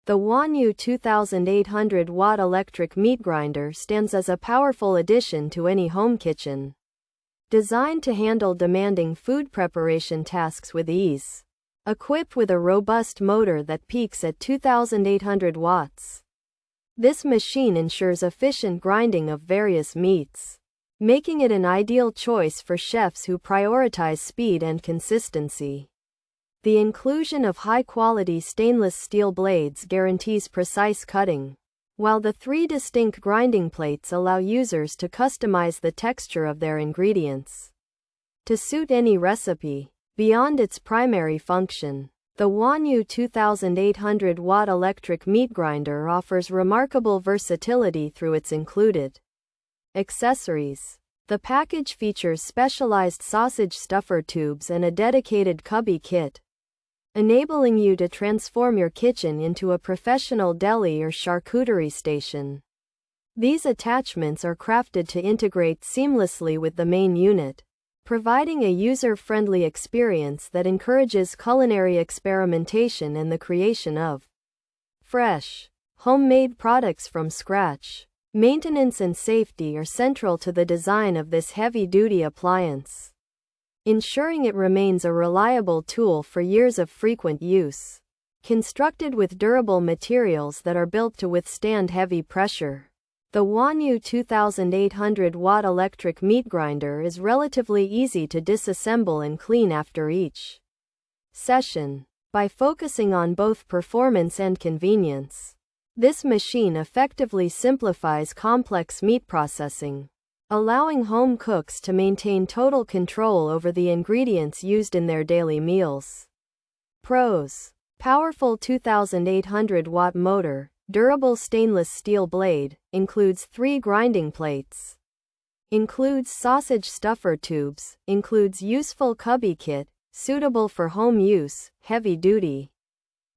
The Huanyu 2800W electric meat grinder stands as a powerful addition to any home kitchen. Designed to handle demanding food preparation tasks with ease. Equipped with a robust motor that peaks at 2800 watts. This machine ensures efficient grinding of various meats, making it an ideal choice for chefs who prioritize speed and consistency. The inclusion of high-quality stainless steel blades guarantees precise cutting, while the 3 distinct grinding plates allow users to customize the texture of their ingredients to suit any recipe. Beyond its primary function, the Huanyu 2800W electric meat grinder offers remarkable versatility through its included accessories. The package features specialized sausage stuffer tubes and a dedicated kubbe kit, enabling you to transform your kitchen into a professional deli or charcuterie station. These attachments are crafted to integrate seamlessly with the main unit, providing a user-friendly experience that encourages culinary experimentation and the creation of fresh, homemade products from scratch. Maintenance and safety are central to the design of this heavy-duty appliance, ensuring it remains a reliable tool for years of frequent use. Constructed with durable materials that are built to withstand heavy pressure, the Huanyu 2800W electric meat grinder is relatively easy to disassemble and clean after each session. By focusing on both performance and convenience, this machine effectively simplifies complex meat processing, allowing home cooks to maintain total control over the ingredients used in their daily meals. Pros: powerful 2800W motor, durable stainless steel blade, includes 3 grinding plates, includes sausage stuffer tubes, includes useful kubbe kit, suitable for home use, heavy duty.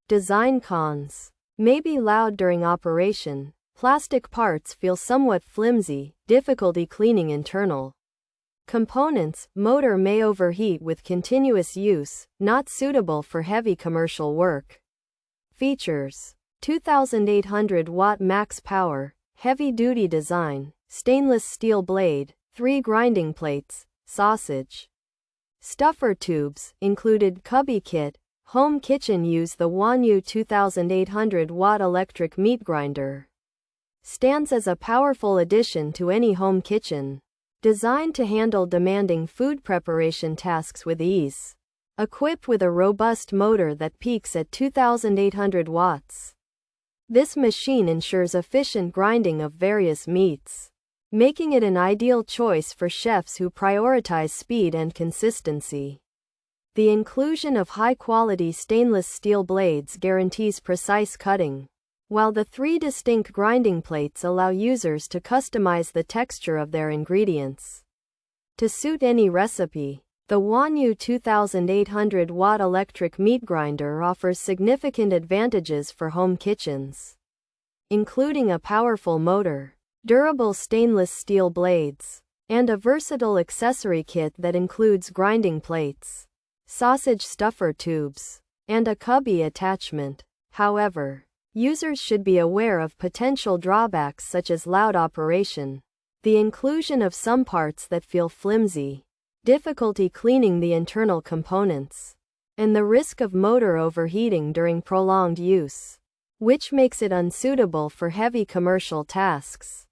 Design cons: may be loud during operation, plastic parts feel somewhat flimsy, difficulty cleaning internal components, motor may overheat with continuous use, not suitable for heavy commercial work. Features: 2800W max power, heavy-duty design, stainless steel blade, 3 grinding plates, sausage stuffer tubes, included kubbe kit. Home kitchen use. The Huanyu 2800W electric meat grinder stands as a powerful addition to any home kitchen. Designed to handle demanding food preparation tasks with ease. Equipped with a robust motor that peaks at 2800 watts. This machine ensures efficient grinding of various meats, making it an ideal choice for chefs who prioritize speed and consistency. The inclusion of high-quality stainless steel blades guarantees precise cutting, while the 3 distinct grinding plates allow users to customize the texture of their ingredients to suit any recipe. The Huanyu 2800W electric meat grinder offers significant advantages for home kitchens, including a powerful motor, durable stainless steel blades, and a versatile accessory kit that includes grinding plates, sausage stuffer tubes, and a kubbe attachment. However, users should be aware of potential drawbacks such as loud operation, the inclusion of some parts that feel flimsy, difficulty cleaning the internal components, and the risk of motor overheating during prolonged use, which makes it unsuitable for heavy commercial tasks.